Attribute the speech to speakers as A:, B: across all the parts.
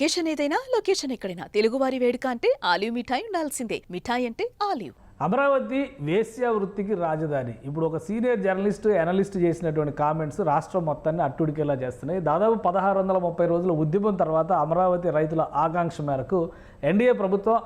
A: Occasion ఏదైనా location ఎక్కడైనా తెలుగువారి వేడుక అంటే ఆలివ్ మిఠాయి ఉండాల్సిందే. మిఠాయి అంటే ఆలివ్.
B: అమరావతి వేశ్య వృత్తికి రాజధాని. ఇప్పుడు ఒక సీనియర్ జర్నలిస్ట్ అనలిస్ట్ చేసినటువంటి కామెంట్స్ రాష్ట్రం మొత్తాన్ని అట్టుడికేలా చేస్తున్నాయి. దాదాపు 1630 రోజుల ఉద్యమం తర్వాత అమరావతి రైతుల ఆకాంక్ష మేరకు ఎన్డీఏ ప్రభుత్వం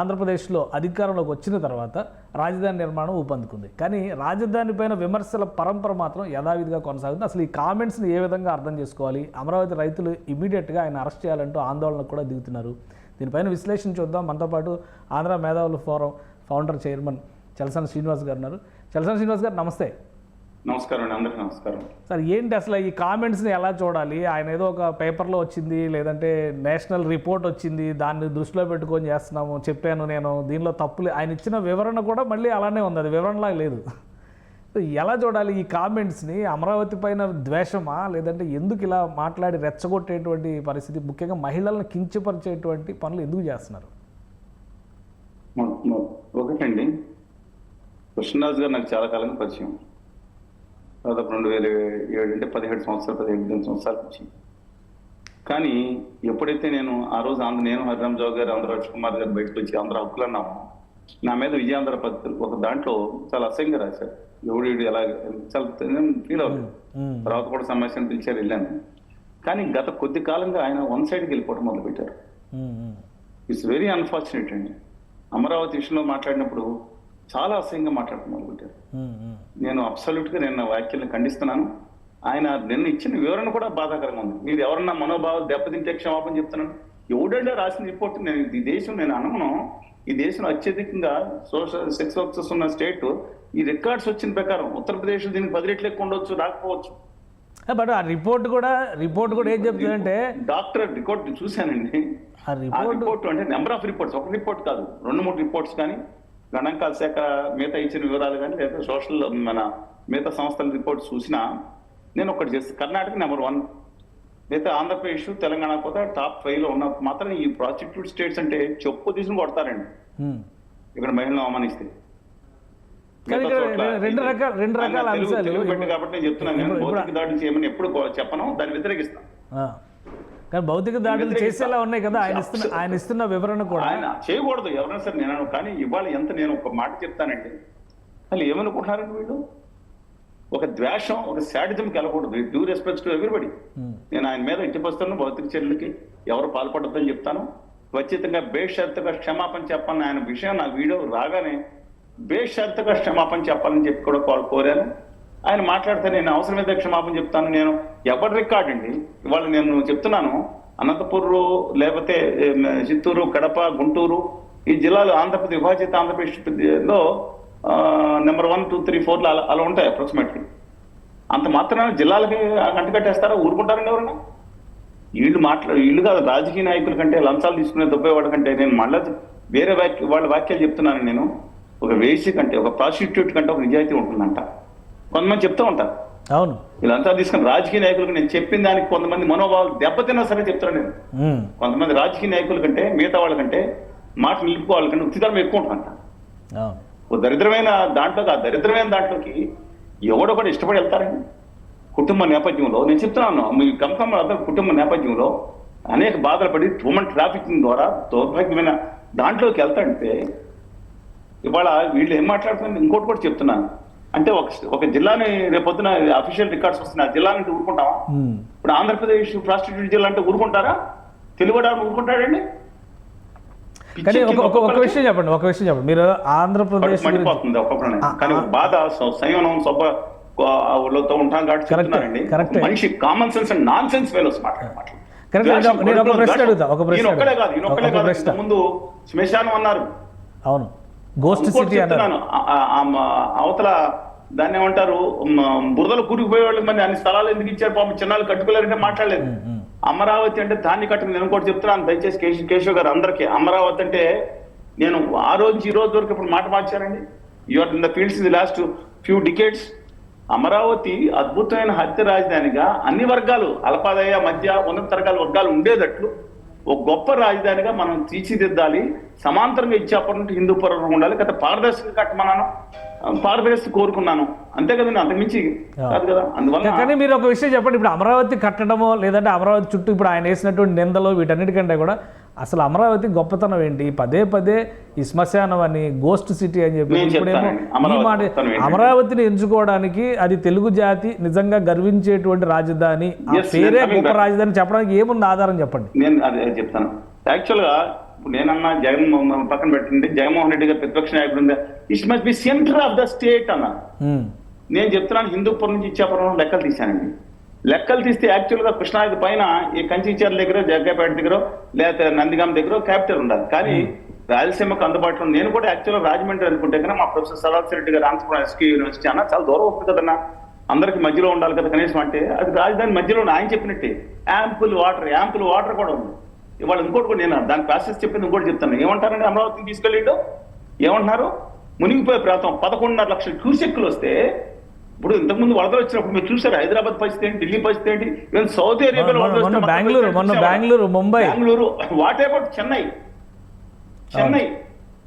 B: ఆంధ్రప్రదేశ్లో అధికారంలోకి వచ్చిన తర్వాత రాజధాని నిర్మాణం ఊపందుకుంది. కానీ రాజధాని పైన విమర్శల పరంపర మాత్రం యథావిధిగా కొనసాగుతుంది. అసలు ఈ కామెంట్స్ని ఏ విధంగా అర్థం చేసుకోవాలి? అమరావతి రైతులు ఇమీడియట్గా ఆయన అరెస్ట్ చేయాలంటూ ఆందోళనకు కూడా దిగుతున్నారు. దీనిపైన విశ్లేషణ చూద్దాం. మనతో పాటు ఆంధ్ర మేధావుల forum founder chairman Chalasani Srinivas గారు ఉన్నారు. చలసాని శ్రీనివాస్ గారు నమస్తే.
C: నమస్కారం అండి, అందరికీ నమస్కారం.
B: సార్, ఏంటి అసలు ఈ కామెంట్స్ని ఎలా చూడాలి? ఆయన ఏదో ఒక పేపర్లో వచ్చింది, లేదంటే నేషనల్ రిపోర్ట్ వచ్చింది, దాన్ని దృష్టిలో పెట్టుకొని చేస్తున్నాము, చెప్పాను నేను, దీనిలో తప్పులే. ఆయన ఇచ్చిన వివరణ కూడా మళ్ళీ అలానే ఉంది, అది వివరణలా లేదు. ఎలా చూడాలి ఈ కామెంట్స్ని? అమరావతి పైన ద్వేషమా, లేదంటే ఎందుకు ఇలా మాట్లాడి రెచ్చగొట్టేటువంటి పరిస్థితి, ముఖ్యంగా మహిళలను కించపరిచేటువంటి పనులు ఎందుకు చేస్తున్నారు?
C: ఒకటండి, కృష్ణరాజు గారు నాకు చాలా కాలంగా పరిచయం. దాదాపు 2007 అంటే 17 సంవత్సరాలు 18 సంవత్సరాల నుంచి. కానీ ఎప్పుడైతే నేను ఆ రోజు నేను హరిరామరావు గారు, ఆంధ్ర రాజ్కుమార్ గారు బయటకు వచ్చి ఆంధ్ర హక్కులు అన్నాము, నా మీద విజయాంధ్ర పత్రిక ఒక దాంట్లో చాలా అసహ్యంగా రాశారు. ఎవడు ఎలా చాలా ఫీల్ అవ్వలేదు. తర్వాత కూడా సమస్యను పిలిచారు, వెళ్ళాను. కానీ గత కొద్ది కాలంగా ఆయన వన్ సైడ్కి వెళ్ళిపోవడం మొదలుపెట్టారు. ఇట్స్ వెరీ అన్ఫార్చునేట్ అండి. అమరావతి విషయంలో మాట్లాడినప్పుడు చాలా అసహ్యంగా మాట్లాడటం మొదలుపెట్టారు. నేను అబ్సల్యూట్గా నేను వ్యాఖ్యలను ఖండిస్తున్నాను. ఆయన నిన్న ఇచ్చిన వివరణ కూడా బాధాకరంగా ఉంది. మీరు ఎవరన్నా మనోభావాలు దెబ్బతింటే క్షమాపణ చెప్తున్నాను. ఎవడంటే రాసిన రిపోర్ట్, నేను ఈ దేశం, నేను అనమను, ఈ దేశంలో అత్యధికంగా సోషల్ సెక్స్ వర్కర్స్ ఉన్న స్టేట్, ఈ రికార్డ్స్ వచ్చిన ప్రకారం ఉత్తరప్రదేశ్ దీనికి 10 రెట్లు ఎక్కువ ఉండొచ్చు, రాకపోవచ్చు.
B: బట్ ఆ రిపోర్ట్ కూడా ఏం చెప్తుందంటే,
C: డాక్టర్ రిపోర్ట్ చూశానండి. ఆ రిపోర్ట్ అంటే నెంబర్ ఆఫ్ రిపోర్ట్స్, ఒక రిపోర్ట్ కాదు, 2-3 రిపోర్ట్స్ కానీ, గణాంకాల శాఖ మిగతా ఇచ్చిన వివరాలు కానీ, లేదా సోషల్ మన మిగతా సంస్థల రిపోర్ట్స్ చూసినా నేను ఒకటి చేస్తాను. కర్ణాటక నెంబర్ 1, మిగతా ఆంధ్రప్రదేశ్, తెలంగాణ కూడా టాప్ 5లో ఉన్న మాత్రం ఈ ప్రాస్టిట్యూట్ స్టేట్స్ అంటే చెప్పు తీసుకుని కొడతారండి ఇక్కడ మహిళలను అవమానిస్తే.
B: రెండు రకాల అంశాలు
C: కాబట్టి నేను చెప్తున్నాను, నేను భౌతిక దాడులు చేయమని ఎప్పుడు చెప్పను, దాన్ని వ్యతిరేకిస్తాను.
B: కానీ భౌతిక దాడులు చేసేలా ఉన్నాయి కదా ఆయన ఇస్తున్న వివరణ కూడా.
C: ఆయన చేయకూడదు ఎవరైనా సరే, నేను కానీ ఇవాళ ఎంత నేను ఒక మాట చెప్తానండి, అసలు ఏమనుకుంటున్నారండి వీళ్ళు? ఒక ద్వేషం, ఒక శాడిజంకి వెళ్ళకూడదు. Due respect to everybody. నేను ఆయన మీద ఇచ్చిపోస్తాను, భౌతిక చర్యలకి ఎవరు పాల్పడద్దని చెప్తాను. ఖచ్చితంగా బేషరతుగా క్షమాపణ చెప్పాలని ఆయన విషయం నా వీడియో రాగానే బేషరతుగా క్షమాపణ చెప్పాలని చెప్పి కూడా కోరాను. ఆయన మాట్లాడితే నేను అవసరమైతే క్షమాపణ చెప్తాను. నేను ఎవరి రికార్డ్ అండి ఇవాళ నేను చెప్తున్నాను, అనంతపూర్ లేకపోతే చిత్తూరు, కడప, గుంటూరు ఈ జిల్లాలు ఆంధ్రప్రదేశ్ విభాజిత ఆంధ్రప్రదేశ్లో నెంబర్ 1, 2, 3, 4 అలా ఉంటాయి అప్రాక్సిమేట్లీ. అంత మాత్రాన జిల్లాలకి అంటకట్టేస్తారా? ఊరుకుంటారండి ఎవరన్నా? వీళ్ళు కాదు, రాజకీయ నాయకుల కంటే, లంచాలు తీసుకునే దొబ్బేవాడి కంటే నేను మళ్ళీ వేరే వాళ్ళ వాక్యాలు చెప్తున్నాను. నేను ఒక వేసి కంటే, ఒక ప్రాస్టిట్యూట్ కంటే ఒక నిజాయితీ ఉంటుందంట కొంతమంది చెప్తూ ఉంటారు.
B: అవును,
C: వీళ్ళంతా తీసుకుని రాజకీయ నాయకులకు నేను చెప్పిన దానికి కొంతమంది మనోభావాలు దెబ్బతిన్నా సరే చెప్తాను నేను. కొంతమంది రాజకీయ నాయకుల కంటే, మిగతా వాళ్ళకంటే, మాట నిలుపుకోవాలి కంటే ఉత్తిధర్మం ఎక్కువ ఉంటుందంట. ఓ దరిద్రమైన దాంట్లోకి, ఆ దరిద్రమైన దాంట్లోకి ఎవడో కూడా ఇష్టపడి వెళ్తారండి. కుటుంబ నేపథ్యంలో నేను చెప్తున్నాను, మీ అందరూ కుటుంబ నేపథ్యంలో అనేక బాధలు పడి హ్యూమన్ ట్రాఫికింగ్ ద్వారా దౌర్భాగ్యమైన దాంట్లోకి వెళ్తాడంటే ఇవాళ వీళ్ళు ఏం మాట్లాడుతున్నారు? ఇంకోటి కూడా చెప్తున్నాను, అంటే ఒక జిల్లాని రేపొద్దున అఫీషియల్ రికార్డ్స్ వస్తున్నాయి, ఆ జిల్లా నుంచి ఊరుకుంటావా? ఇప్పుడు ఆంధ్రప్రదేశ్ ప్రాస్టిట్యూట్ జిల్లా అంటే ఊరుకుంటారా? తెలుగువాడు ఊరుకుంటాడండి?
B: కానీ ఒక విషయం చెప్పండి, మీరు ఆంధ్రప్రదేశ్
C: మండిపోతుంది ఒక్కొక్కనే. కానీ బాధ సంయమనం సొబ్బతో ఉంటాం కాబట్టి చెప్తున్నానండి. మనిషి common sense and nonsense వేలోస్ ఒక్కడే కాదు, ముందు శ్మశానం అన్నారు.
B: అవును, గోస్ట్ సిటీ అన్నారు.
C: అవతల దాన్ని ఏమంటారు, బురదలు కూరుకుపోయే వాళ్ళకి మరి అన్ని స్థలాలు ఎందుకు ఇచ్చారు? పాపం చిన్నాలు కట్టుకోలేరంటే మాట్లాడలేదు. అమరావతి అంటే దాన్ని కట్టింది. నేను కూడా చెప్తున్నాను, దయచేసి కేశవ్ గారు అందరికీ, అమరావతి అంటే నేను ఆ రోజు ఈ రోజు వరకు ఇప్పుడు మాట మార్చారండి. You are in the fields in the last few decades. Amaravati అద్భుతమైన హత్య రాజధానిగా అన్ని వర్గాలు, అల్పాదాయ, మధ్య, ఉన్నత తరగతి వర్గాలు ఉండేటట్లు ఒక గొప్ప రాజధానిగా మనం తీర్చిదిద్దాలి, సమాంతరంగా ఇచ్చాపురం హిందూపురం ఉండాలి కదా, పారదర్శక కట్టమన్నాను, పారదర్శక కోరుకున్నాను, అంతే కదండి, అంతకుమించి కాదు కదా. అందువల్ల
B: కానీ మీరు ఒక విషయం చెప్పండి, ఇప్పుడు అమరావతి కట్టడమో లేదంటే అమరావతి చుట్టూ ఇప్పుడు ఆయన వేసినటువంటి నిందలు వీటన్నిటికంటే కూడా అసలు అమరావతి గొప్పతనం ఏంటి? పదే పదే ఈ శ్మశానం అని, గోస్ట్ సిటీ అని చెప్పి ఇప్పుడేమో ఈ మాట, అమరావతిని ఎంచుకోవడానికి అది తెలుగు జాతి నిజంగా గర్వించేటువంటి రాజధాని, ఆ పేరే గొప్ప రాజధాని చెప్పడానికి ఏముంది ఆధారం చెప్పండి.
C: నేను అదే చెప్తాను. యాక్చువల్గా ఇప్పుడు నేనన్నా జగన్ పక్కన పెట్టండి, జగన్మోహన్ రెడ్డి గారు ప్రతిపక్ష నాయకుడు, it must be centre of the state అన్నా. నేను చెప్తున్నాను, హిందూపురం నుంచి ఇచ్చాపురం లెక్కలు తీశానండి. లెక్కలు తీస్తే యాక్చువల్గా కృష్ణానది పైన ఈ కంచిచర్ల దగ్గర, జగ్గపేట దగ్గర, లేకపోతే నందిగాం దగ్గర క్యాపిటల్ ఉండాలి. కానీ రాయలసీమకు అందుబాటులో, నేను కూడా యాక్చువల్గా రాజమండ్రి అనుకుంటే కన్నా మా ప్రొఫెసర్ సదాశివ రెడ్డి గారు ఆంధ్రప్రదేశ్ ఎస్కే యూనివర్సిటీ అన్న చాలా దూరం వస్తుంది కదన్నా, అందరికి మధ్యలో ఉండాలి కదా కనీసం, అంటే అది రాజధాని మధ్యలో ఆయన చెప్పినట్టే యాంపుల్ వాటర్ కూడా ఉంది. ఇవాళ ఇంకోటి కూడా నేను దాని ప్రాసెస్ చెప్పింది ఇంకోటి చెప్తాను. ఏమంటారండి, అమరావతిని తీసుకెళ్ళిండు ఏమంటున్నారు, మునిగిపోయే ప్రాంతం 11.5 లక్షల క్యూసెక్కులు వస్తే, ఇప్పుడు ఇంతకుముందు వరదలు వచ్చినప్పుడు మీరు చూసారు హైదరాబాద్ పరిస్థితి ఏంటి, ఢిల్లీ పరిస్థితి ఏంటి, ఈవెన్ సౌదీ అరేబియాలో
B: బెంగళూరు, ముంబై,
C: వాట్ అబౌట్ చెన్నై.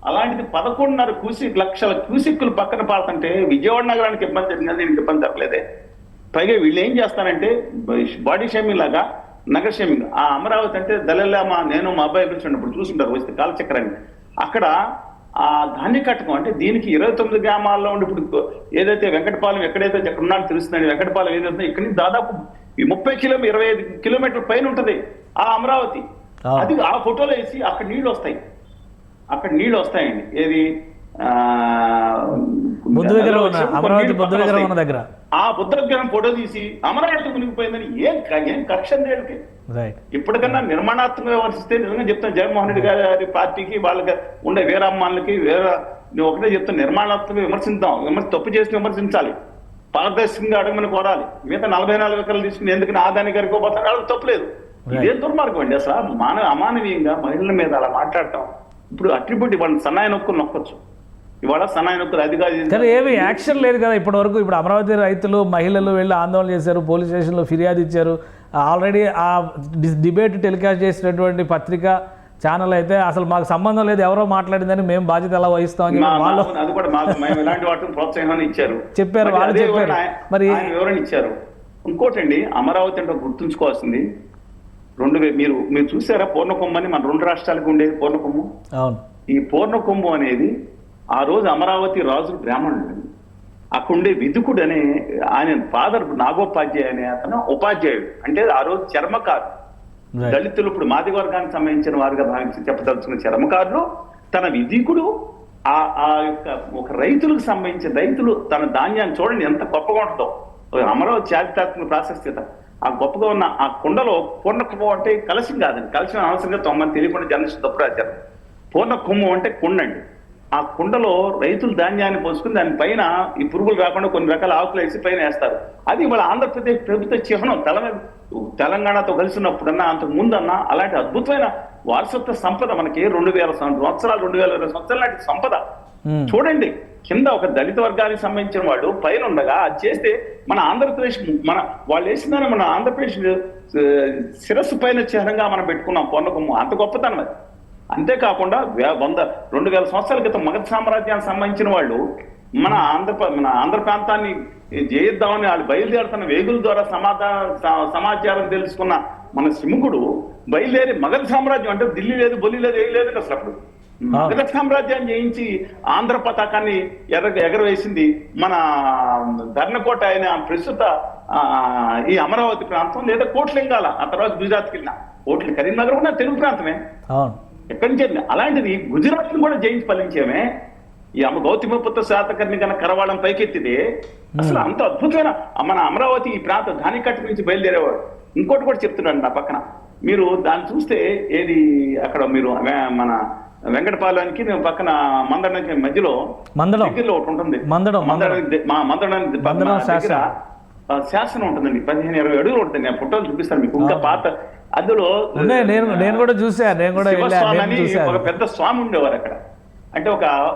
C: అలాంటిది 11.5 లక్షల క్యూసెక్కులు పక్కన పాడుతుంటే విజయవాడ నగరానికి ఇబ్బంది జరిగింది, దీనికి ఇబ్బంది జరగలేదే. పైగా వీళ్ళు ఏం చేస్తారంటే బాడీ షేమింగ్ లాగా నగర షేమింగ్. ఆ అమరావతి అంటే దళలామా, నేను మా అబ్బాయి వచ్చినప్పుడు చూసుంటారు వస్తే కాలచక్రాన్ని, అక్కడ ఆ ధాన్య కట్టకం అంటే దీనికి 29 గ్రామాల్లో ఉండి, ఇప్పుడు ఏదైతే వెంకటపాలెం ఎక్కడైతే ఎక్కడ ఉన్నాడో తెలుస్తుందండి, వెంకటపాలెం ఏదైతే ఇక్కడి నుంచి దాదాపు 25 కిలోమీటర్ల పైన ఉంటుంది ఆ అమరావతి. అది ఆ ఫోటోలో వేసి అక్కడ నీళ్లు వస్తాయండి. ఏది ఆ బుద్ధ విగ్రహం ఫోటో తీసి అమరావతి మునిగిపోయిందని ఏం కరెక్షన్ చేయడానికి. ఇప్పటికన్నా నిర్మాణాత్మకంగా విమర్శిస్తే నిజంగా చెప్తాను, జగన్మోహన్ రెడ్డి గారి పార్టీకి వాళ్ళకి ఉండే వీరమ్మాలకి నేను ఒకటే చెప్తాను, నిర్మాణాత్మకంగా విమర్శించాం, తప్పు చేసి విమర్శించాలి, పారదర్శకంగా అడగమని కోరాలి. మిగతా 44 ఎకరాలు తీసుకుని ఎందుకు ఆదాని గారికి పోతారు, వాళ్ళకి తప్పులేదు. ఇదేం దుర్మార్గం అండి అసలు, అమానవీయంగా మహిళల మీద అలా మాట్లాడటం. ఇప్పుడు అట్రిబ్యూట్ ఇవాళ సన్నాయి నొక్కులు నొక్కొచ్చు, ఇవాళ సన్నాయి నొక్కులు అధికారులు
B: ఏమి యాక్షన్ లేదు కదా ఇప్పటి వరకు. ఇప్పుడు అమరావతి రైతులు మహిళలు వెళ్ళి ఆందోళన చేశారు, పోలీస్ స్టేషన్లో ఫిర్యాదు ఇచ్చారు. ఆల్రెడీ ఆ డిబేట్ టెలికాస్ట్ చేసినటువంటి పత్రిక ఛానల్ అయితే అసలు మాకు సంబంధం లేదు, ఎవరో మాట్లాడిందని మేము బాధ్యత ఎలా వహిస్తామని
C: ఇలాంటి వాటిని ప్రోత్సాహం ఇచ్చారు,
B: చెప్పారు, వాళ్ళు చెప్పారు, మరి
C: వివరణ ఇచ్చారు. ఇంకోటండి, అమరావతి అంటే గుర్తుంచుకోవాల్సింది, మీరు చూసారా పూర్ణకొమ్ము అని, మన 2 రాష్ట్రాలకు ఉండేది పూర్ణకొమ్ము.
B: అవును, ఈ
C: పూర్ణకొమ్ము అనేది ఆ రోజు అమరావతి రాజు బ్రాహ్మణుడు, అక్కడుండే విదుకుడు అనే ఆయన ఫాదర్ నాగోపాధ్యాయ అనే అతను ఉపాధ్యాయుడు, అంటే ఆ రోజు చర్మకారు, దళితులు ఇప్పుడు మాది వర్గానికి సంబంధించిన వారుగా భావించి చెప్పదలుచుకున్న చర్మకారులు, తన విధికుడు ఆ యొక్క ఒక రైతులకు సంబంధించిన రైతులు తన ధాన్యాన్ని చూడండి ఎంత గొప్పగా ఉంటుందో. అమరావతి చారిత్రాత్మక ప్రాశస్త్యత ఆ గొప్పగా ఉన్న ఆ కుండలో పూర్ణకుమ్ము అంటే కలశం కాదండి, కలశం అనవసరంగా 9 తెలియకుండా జర్నలిస్ట్ తప్పు రాశారు. పూర్ణకుమ్ము అంటే కుండండి. ఆ కుండలో రైతులు ధాన్యాన్ని పోసుకుని దానిపైన ఈ పురుగులు రాకుండా కొన్ని రకాల ఆకులు వేసి పైన వేస్తారు. అది ఇవాళ ఆంధ్రప్రదేశ్ ప్రభుత్వ చిహ్నం. తెలంగాణతో కలిసి ఉన్నప్పుడన్నా, అంతకు ముందన్నా అలాంటి అద్భుతమైన వారసత్వ సంపద మనకి 2000 సంవత్సరాలు 2020 సంవత్సరాల నాటి సంపద చూడండి. కింద ఒక దళిత వర్గానికి సంబంధించిన వాడు పైన ఉండగా అది చేస్తే మన ఆంధ్రప్రదేశ్ వాళ్ళు వేసిందని మన ఆంధ్రప్రదేశ్ శిరస్సు పైన చిహ్నంగా మనం పెట్టుకున్నాం పూర్ణకుమ్ము. అంత గొప్పతనం అది. అంతేకాకుండా 2000 సంవత్సరాల క్రితం మగధ సామ్రాజ్యానికి సంబంధించిన వాళ్ళు మన ఆంధ్ర ప్రాంతాన్ని జయిద్దామని వాళ్ళు బయలుదేరుతున్న వేగుల ద్వారా సమాచారం తెలుసుకున్న మన సింహుడు బయలుదేరి మగధ సామ్రాజ్యం అంటే ఢిల్లీ లేదు, బొల్లి లేదు, ఏం లేదు అసలు. అప్పుడు మగధ సామ్రాజ్యాన్ని జయించి ఆంధ్ర పతాకాన్ని ఎగరవేసింది మన ధర్నకోట అయిన ప్రస్తుత ఈ అమరావతి ప్రాంతం, లేదా కోట్లింగాల. ఆ తర్వాత గుజరాత్కి వెళ్ళిన కరీంనగర్ కూడా తెలుగు ప్రాంతమే, ఎక్కడి నుంచి. అలాంటిది గుజరాత్ ని కూడా జయించి ఫలించేమే. ఈ గౌతమిపుత్ర శాతకర్ణి కన్నా కరవాళ్ళం పైకెత్తితే అసలు అంత అద్భుతమైన మన అమరావతి ఈ ప్రాంత ధానికట్టు నుంచి బయలుదేరేవాడు. ఇంకోటి కూడా చెప్తున్నాడు నా పక్కన, మీరు దాన్ని చూస్తే ఏది అక్కడ మీరు మన వెంకటపాలెంకి పక్కన మందడానికి మధ్యలో దగ్గరలో ఒకటి ఉంటుంది, దగ్గర శాసనం ఉంటుందండి, 15-20 అడుగులు ఉంటుంది. నేను ఫోటోలు చూపిస్తాను మీకు. ఇంకా పాత అందులో
B: నేను కూడా చూసాను,
C: ఒక పెద్ద స్వామి ఉండేవారు అక్కడ, అంటే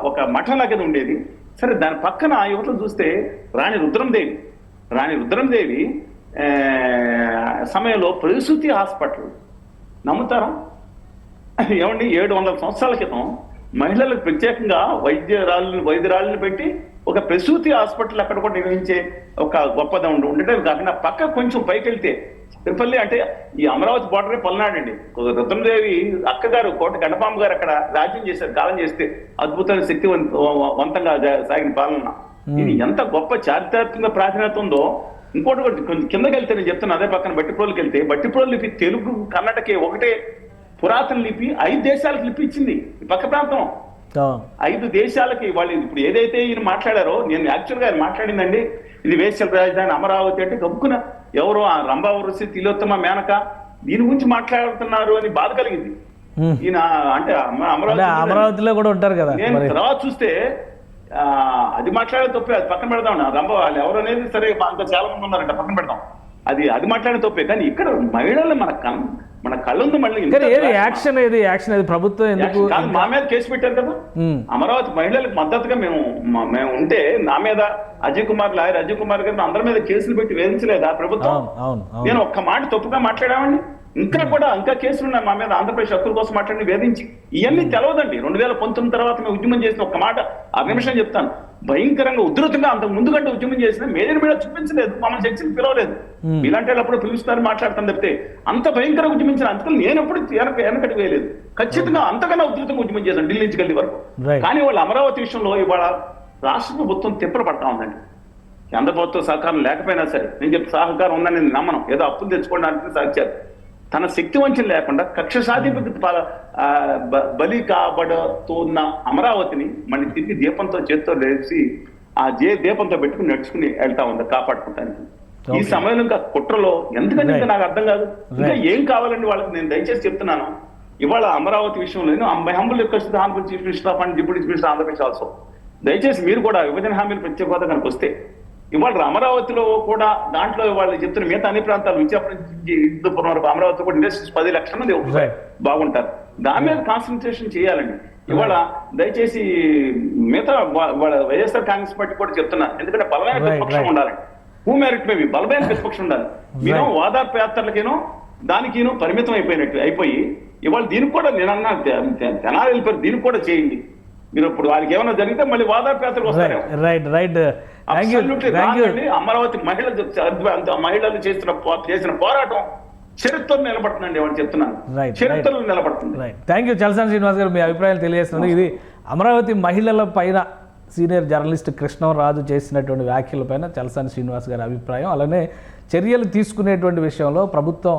C: ఒక మఠం లాగా ఉండేది. సరే, దాని పక్కన యువతలు చూస్తే రాణి రుద్రందేవి సమయంలో ప్రసూతి హాస్పిటల్, నమ్ముతారా? ఏమండి 700 సంవత్సరాల క్రితం మహిళలకు ప్రత్యేకంగా వైద్యురాళ్ళని పెట్టి ఒక ప్రసూతి హాస్పిటల్ అక్కడ కూడా నిర్వహించే ఒక గొప్పదం ఉండటం కాకుండా పక్క కొంచెం పైకి వెళ్తే తిరుపల్లి అంటే ఈ అమరావతి బోర్డరే పల్నాడండి. రుద్రమదేవి అక్కగారు కోట గణపాంబ గారు అక్కడ రాజ్యం చేశారు, కాలం చేస్తే అద్భుతమైన శక్తివంతంగా సాగిన పాలన. ఇది ఎంత గొప్ప చారిత్రాత్మక ప్రాధాన్యత ఉందో. ఇంకోటి కూడా కొంచెం కిందకి వెళ్తే నేను చెప్తాను, అదే పక్కన బట్టిప్రోలుకి వెళ్తే బట్టిప్రోలు లిపి తెలుగు కర్ణాటక ఒకటే పురాతన లిపి 5 దేశాలకు లిపి ఇచ్చింది. ఈ పక్క ప్రాంతం 5 దేశాలకి వాళ్ళు ఇప్పుడు ఏదైతే ఈయన మాట్లాడారో, నేను యాక్చువల్గా ఆయన మాట్లాడిందండి ఇది వేశ్యల రాజధాని అమరావతి అంటే గబుక్కున ఎవరో ఆ రంభావరసి తిలోత్తమ మేనక దీని గురించి మాట్లాడుతున్నారు అని బాధ కలిగింది. ఈయన అంటే
B: అమరావతిలో కూడా ఉంటారు కదా.
C: నేను తర్వాత చూస్తే అది మాట్లాడే తప్పే, అది పక్కన పెడదాం. రంభ వాళ్ళు ఎవరు అనేది సరే అంత చాలా మంది ఉన్నారంట, పక్కన పెడదాం. అది మాట్లాడే తప్పే. కానీ ఇక్కడ మహిళలు మన కళ్ళుంది. మళ్ళీ
B: యాక్షన్ ఏది ప్రభుత్వం ఎందుకు
C: మా మీద కేసు పెట్టారు కదా. అమరావతి మహిళలకు మద్దతుగా మేము ఉంటే నా మీద లాయర్ అజయ్ కుమార్ గారిని అందరి మీద కేసులు పెట్టి వేధించలేదా ప్రభుత్వం? నేను ఒక్క మాట తప్పుగా మాట్లాడామండి. ఇంకా కేసులు ఉన్నాయి మా మీద, ఆంధ్రప్రదేశ్ హక్కుల కోసం మాట్లాడి వేధించి. ఇవన్నీ తెలవదండి. 2019 తర్వాత మేము ఉద్యమం చేసిన ఒక్క మాట ఆ నిమిషం చెప్తాను. భయంకరంగా ఉధృతంగా అంతకు ముందు కంటే ఉద్యమం చేసిన మేజర్ మీద చూపించలేదు, మమ్మల్ని చర్చలు పిలవలేదు. ఇలాంటి అప్పుడు పిలుస్తారు మాట్లాడతాను తప్పితే అంత భయంకరంగా ఉద్యమించిన అందుకని నేను ఎప్పుడు వెనకటి వేయలేదు. ఖచ్చితంగా అంతకన్నా ఉధృతంగా ఉద్యమం చేశాను ఢిల్లీ నుంచి గల్లీ వరకు. కానీ వాళ్ళు అమరావతి విషయంలో ఇవాళ రాష్ట్ర ప్రభుత్వం తిప్పలు పడతా ఉందండి. కేంద్ర ప్రభుత్వ సహకారం లేకపోయినా సరే నేను చెప్పి సహకారం ఉందని నేను నమ్మను. ఏదో అప్పులు తెచ్చుకోవడానికి సాధ్యాలు తన శక్తి వంచన లేకుండా కక్ష సాధింపు బలి కాబడుతున్న అమరావతిని మళ్ళీ తిరిగి దీపంతో చేత్తో లేచి ఆ దీపంతో పెట్టుకుని నడుచుకుని వెళ్తా ఉంది కాపాడుకోవటానికి. ఈ సమయంలో ఇంకా కుట్రలో ఎందుకంటే ఇంకా నాకు అర్థం కాదు. ఇంకా ఏం కావాలండి వాళ్ళకి? నేను దయచేసి చెప్తున్నాను, ఇవాళ అమరావతి విషయంలో humble request Andhra Pradesh chief minister of and deputy chief minister Andhra Pradesh also, దయచేసి మీరు కూడా విభజన హామీలు ప్రత్యేక హోదా కనుక వస్తే ఇవాళ అమరావతిలో కూడా దాంట్లో వాళ్ళు చెప్తున్న మిగతా అన్ని ప్రాంతాలు విశాఖపట్నం నుంచి హిందూపురం వరకు అమరావతిలో కూడా ఇండస్ట్రీస్ 10 లక్షల మంది బాగుంటారు. దాని మీద కాన్సన్ట్రేషన్ చేయాలండి. ఇవాళ దయచేసి మిగతా వాళ్ళ వైఎస్ఆర్ కాంగ్రెస్ పార్టీ కూడా చెప్తున్నా, ఎందుకంటే బలమైన ప్రతిపక్షం ఉండాలండి. హూ మెరిట్ మేబీ బలమైన ప్రతిపక్షం ఉండాలి. మీరు ఓదార్పు యాత్రలకేనో దానికినో పరిమితం అయిపోయి ఇవాళ దీనికి కూడా నేనన్నా జనాలు వెళ్ళిపోయారు, దీనికి కూడా చేయండి. మీరు ఇప్పుడు వారికి ఏమైనా జరిగితే మళ్ళీ ఓదార్పు యాత్రకు వస్తారు. అమరావతి మహిళలు చేసిన పోరాటం చరిత్రలో నిలబడుతుందండి. వాళ్ళు చెప్తున్నాను, చరిత్రలో నిలబడుతుంది.
B: థ్యాంక్ యూ చలసాని శ్రీనివాస్ గారు, మీ అభిప్రాయాలు తెలియజేస్తున్నారు. ఇది అమరావతి మహిళల పైన సీనియర్ జర్నలిస్ట్ కృష్ణరాజు చేసినటువంటి వ్యాఖ్యలపైన చలసాని శ్రీనివాస్ గారి అభిప్రాయం. అలానే చర్యలు తీసుకునేటువంటి విషయంలో ప్రభుత్వం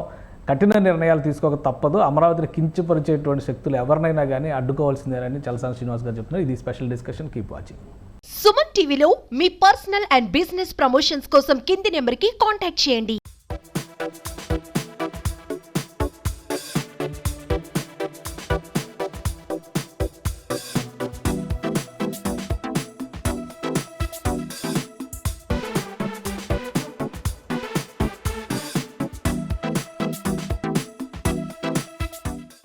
B: కఠిన నిర్ణయాలు తీసుకోక తప్పదు, అమరావతిని కించపరిచేటువంటి శక్తులు ఎవరినైనా కానీ అడ్డుకోవాల్సిందేనని చలసాని శ్రీనివాస్ గారు చెప్తున్నారు. ఇది special discussion. Keep watching.
D: Suman టీవీలో మీ పర్సనల్ అండ్ బిజినెస్ ప్రమోషన్స్ కోసం కింది నెంబర్కి కాంటాక్ట్ చేయండి.